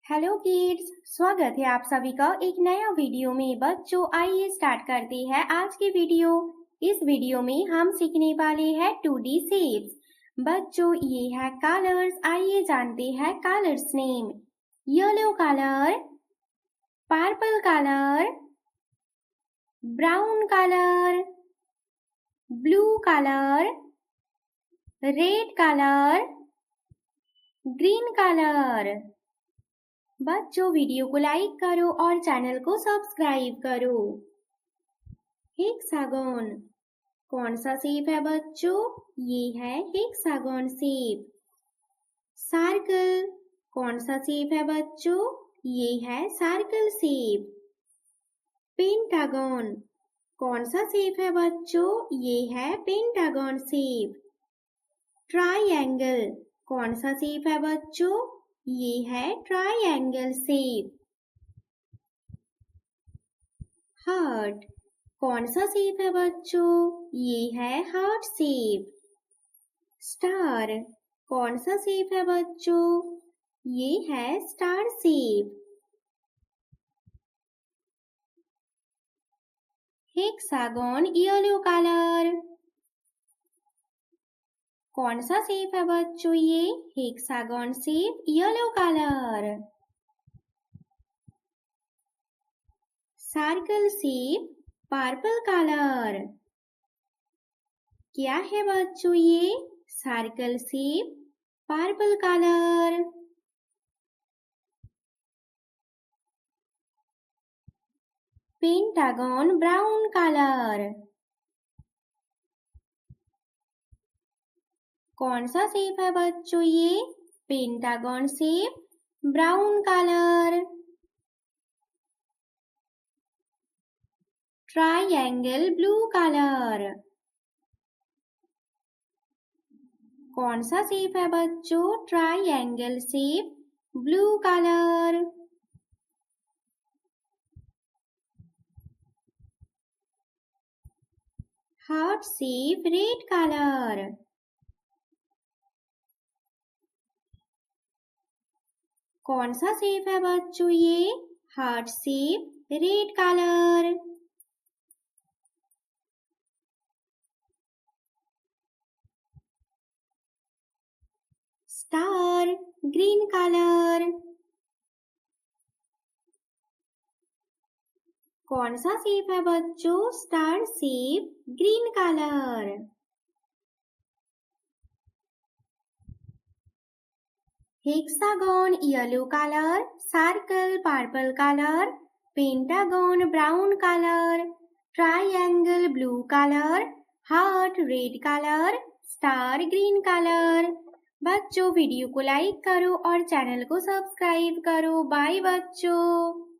Hello kids, स्वागत है आप सभी का एक नया वीडियो में। बच्चों आइए स्टार्ट करते हैं आज की वीडियो। इस वीडियो में हम सीखने वाले हैं 2D शेप्स। बच्चों ये है कलर्स, आइए जानते हैं colours name. Yellow colour, purple colour, brown colour, blue colour, red colour, green colour. बच्चों वीडियो को लाइक करो और चैनल को सब्सक्राइब करो। हेक्सागोन कौन सा शेप है बच्चों? ये है हेक्सागोन शेप। सर्कल कौन सा शेप है बच्चों? ये है सर्कल शेप। पेंटागन कौन सा शेप है बच्चों? ये है पेंटागन शेप। ट्राइएंगल कौन सा शेप है बच्चों? ये है ट्राइएंगल शेप। हार्ट कौन सा शेप है बच्चों? ये है हार्ट शेप। स्टार कौन सा शेप है बच्चों? ये है star shape. Hexagon yellow colour कौन सा शेप है बच्चों? ये hexagon shape yellow colour. Circle shape purple colour. क्या है बच्चों? ये circle shape purple colour. Pentagon brown colour कौन सा शेप है बच्चों? ये pentagon shape brown colour. Triangle blue colour कौन सा शेप है बच्चों? Triangle shape blue colour. Heart shape red colour कौन सा शेप है बच्चों? ये heart shape red colour. Star green colour कौन सा शेप है बच्चों? Star shape green colour. Hexagon yellow colour, circle purple colour, pentagon brown colour, triangle blue colour, heart red colour, star green colour. बच्चों video को like करो और channel को subscribe करो। बाय बच्चों।